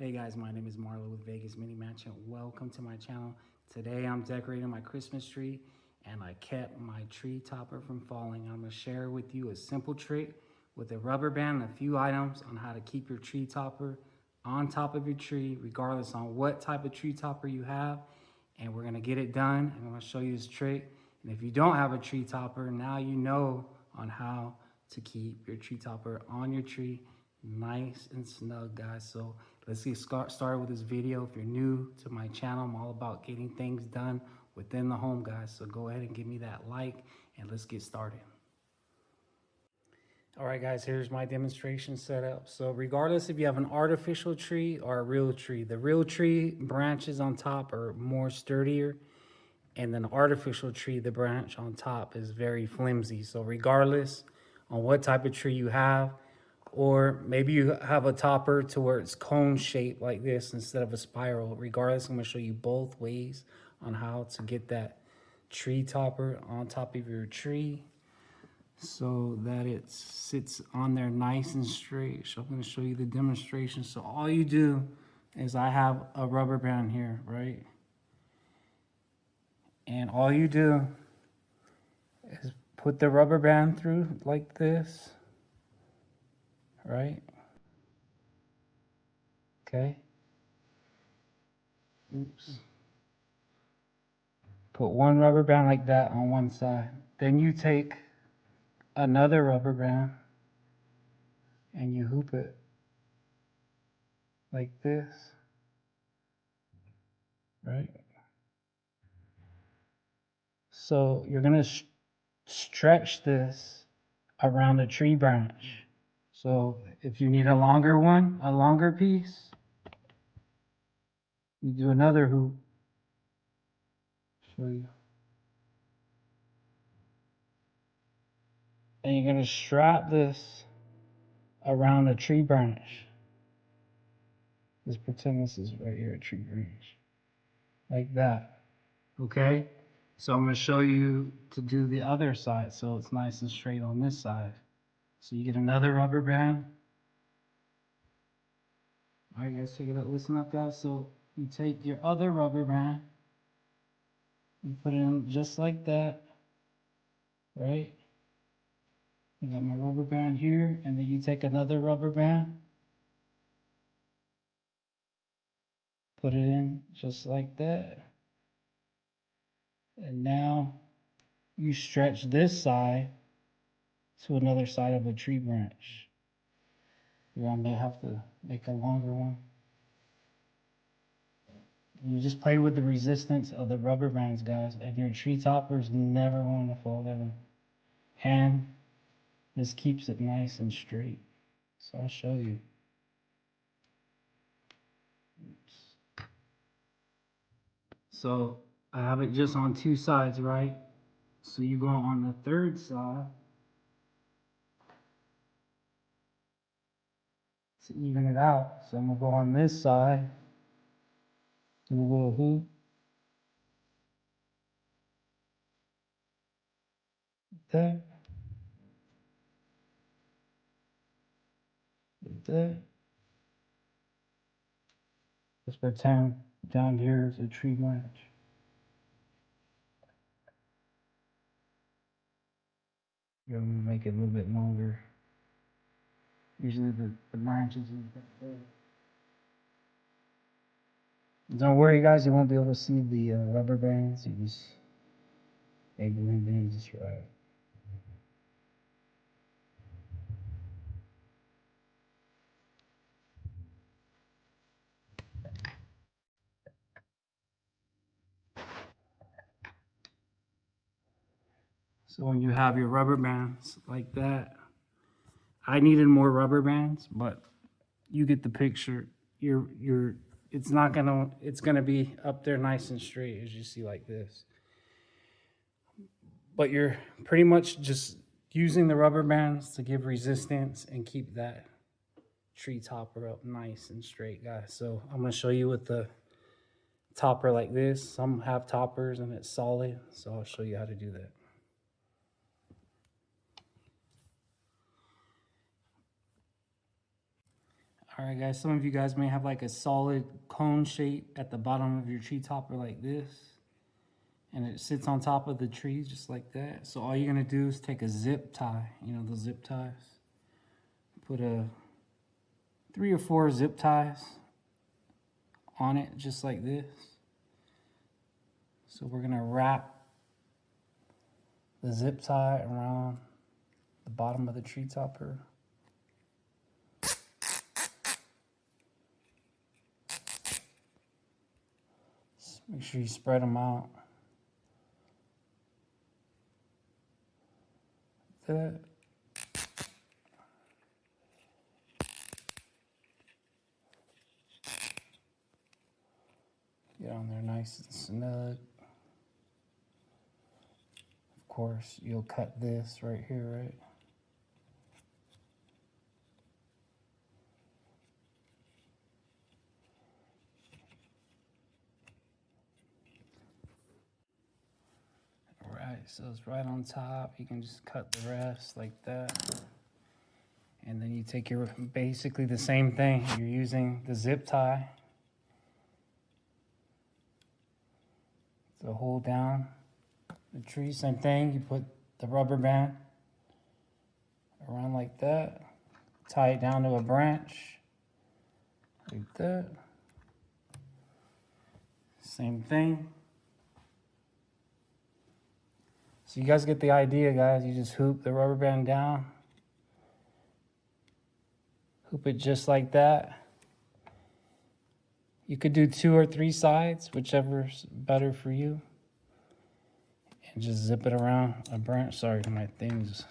Hey guys, my name is Marlo with Vegas Mini Mansion. Welcome to my channel. Today I'm decorating my Christmas tree and I kept my tree topper from falling. I'm gonna share with you a simple trick with a rubber band and a few items on how to keep your tree topper on top of your tree, regardless on what type of tree topper you have. And we're gonna get it done. I'm gonna show you this trick. And if you don't have a tree topper, now you know on how to keep your tree topper on your tree nice and snug, guys. So let's get started with this video. If you're new to my channel, I'm all about getting things done within the home, guys. So go ahead and give me that like and let's get started. All right, guys, here's my demonstration setup. So regardless if you have an artificial tree or a real tree, the real tree branches on top are more sturdier, and then the artificial tree, the branch on top is very flimsy. So regardless on what type of tree you have, or maybe you have a topper to where it's cone shaped like this instead of a spiral. Regardless, I'm gonna show you both ways on how to get that tree topper on top of your tree so that it sits on there nice and straight. So I'm gonna show you the demonstration. So all you do is I have a rubber band here, right? And all you do is put the rubber band through like this, right? Okay. Oops. Put one rubber band like that on one side. Then you take another rubber band and you hoop it like this, right? So you're gonna stretch this around a tree branch. So if you need a longer one, a longer piece, you do another hoop. Show you. And you're gonna strap this around a tree branch. Just pretend this is right here, a tree branch. Like that. Okay? So I'm gonna show you to do the other side so it's nice and straight on this side. So you get another rubber band. All right, guys, check it out. Listen up, guys. So you take your other rubber band, you put it in just like that, right? I got my rubber band here, and then you take another rubber band, put it in just like that. And now you stretch this side to another side of a tree branch. I may have to make a longer one. You just play with the resistance of the rubber bands, guys, and your tree toppers never want to fall down. And this keeps it nice and straight. So I'll show you. Oops. So I have it just on two sides, right? So you go on the third side to even it out. So I'm gonna go on this side, do a little hoop. There. There. Just pretend down here is a tree branch. You're gonna make it a little bit longer. Usually the branches is there. Don't worry, guys, you won't be able to see the rubber bands. You just make the bands just right. So when you have your rubber bands like that, I needed more rubber bands, but you get the picture. It's gonna be up there nice and straight as you see like this. But you're pretty much just using the rubber bands to give resistance and keep that tree topper up nice and straight, guys. So I'm gonna show you with the topper like this. Some have toppers and it's solid, so I'll show you how to do that. All right, guys, some of you guys may have like a solid cone shape at the bottom of your tree topper like this. And it sits on top of the tree just like that. So all you're gonna do is take a zip tie, you know, the zip ties. Put 3 or 4 zip ties on it just like this. So we're gonna wrap the zip tie around the bottom of the tree topper. Just make sure you spread them out. Like that. Get on there nice and snug. Of course, you'll cut this right here, right? Alright, so it's right on top. You can just cut the rest like that. And then you take your, basically the same thing. You're using the zip tie to hold down the tree. Same thing, you put the rubber band around like that. Tie it down to a branch like that. Same thing. So you guys get the idea, guys. You just hoop the rubber band down. Hoop it just like that. You could do 2 or 3 sides, whichever's better for you. And just zip it around a branch. Sorry, my thing's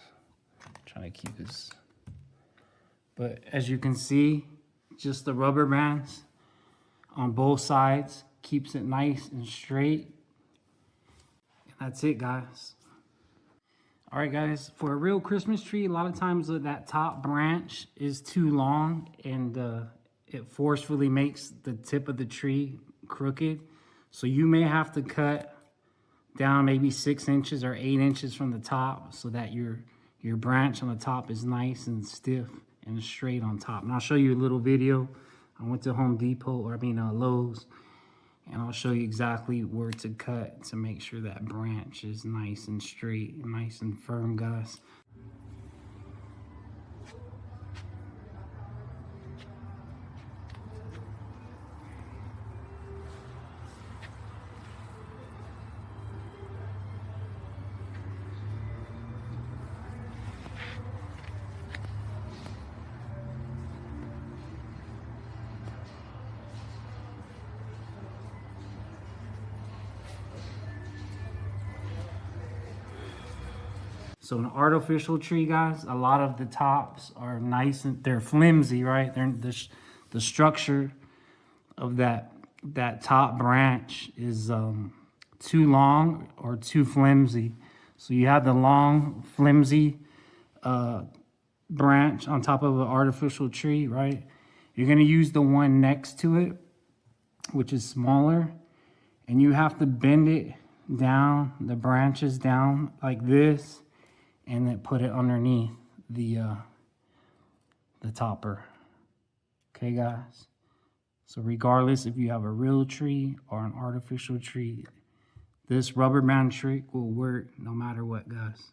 trying to keep this. But as you can see, just the rubber bands on both sides keeps it nice and straight. And that's it, guys. All right, guys, for a real Christmas tree, a lot of times that top branch is too long and it forcefully makes the tip of the tree crooked. So you may have to cut down maybe 6 inches or 8 inches from the top so that your branch on the top is nice and stiff and straight on top. And I'll show you a little video. I went to Home Depot, or Lowe's, and I'll show you exactly where to cut to make sure that branch is nice and straight, nice and firm, guys. So an artificial tree, guys, a lot of the tops are nice and they're flimsy, right? They're the structure of that top branch is too long or too flimsy. So you have the long, flimsy branch on top of an artificial tree, right? You're gonna use the one next to it, which is smaller, and you have to bend it down, the branches down like this, and then put it underneath the topper. Okay, guys? So regardless if you have a real tree or an artificial tree, this rubber band trick will work no matter what, guys.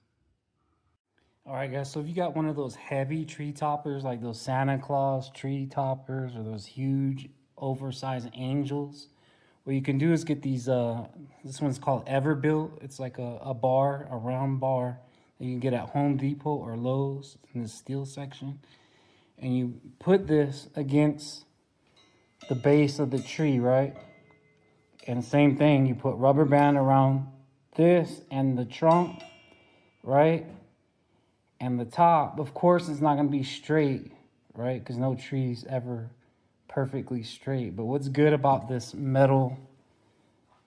All right, guys, so if you got one of those heavy tree toppers, like those Santa Claus tree toppers or those huge oversized angels, what you can do is get these, this one's called Everbuilt. It's like a bar, a round bar, that you can get at Home Depot or Lowe's in the steel section. And you put this against the base of the tree, right? And same thing, you put rubber band around this and the trunk, right? And the top, of course, it's not gonna be straight, right? Because no tree's ever perfectly straight. But what's good about this metal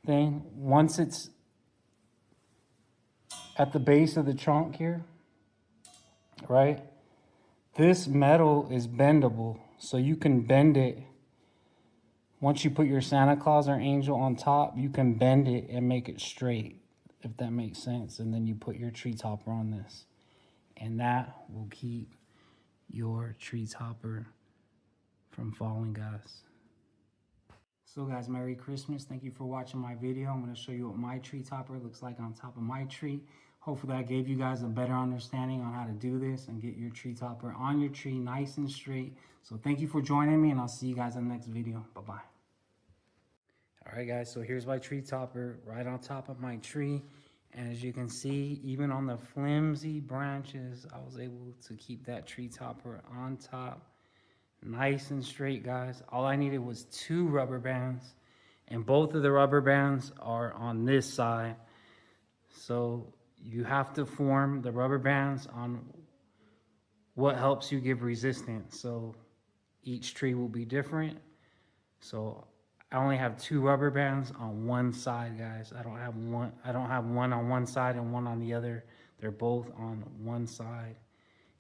thing, once it's at the base of the trunk here, right? This metal is bendable, so you can bend it. Once you put your Santa Claus or angel on top, you can bend it and make it straight, if that makes sense. And then you put your tree topper on this. And that will keep your tree topper from falling, guys. So guys, Merry Christmas. Thank you for watching my video. I'm going to show you what my tree topper looks like on top of my tree. Hopefully I gave you guys a better understanding on how to do this and get your tree topper on your tree nice and straight. So thank you for joining me, and I'll see you guys in the next video. Bye-bye. All right, guys, so here's my tree topper right on top of my tree. And as you can see, even on the flimsy branches, I was able to keep that tree topper on top nice and straight, guys. All I needed was 2 rubber bands, and both of the rubber bands are on this side. So you have to form the rubber bands on what helps you give resistance. So each tree will be different. So I only have 2 rubber bands on one side, guys. I don't have one on one side and one on the other. They're both on one side.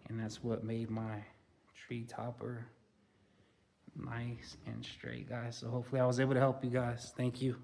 And that's what made my tree topper nice and straight, guys. So hopefully I was able to help you guys. Thank you.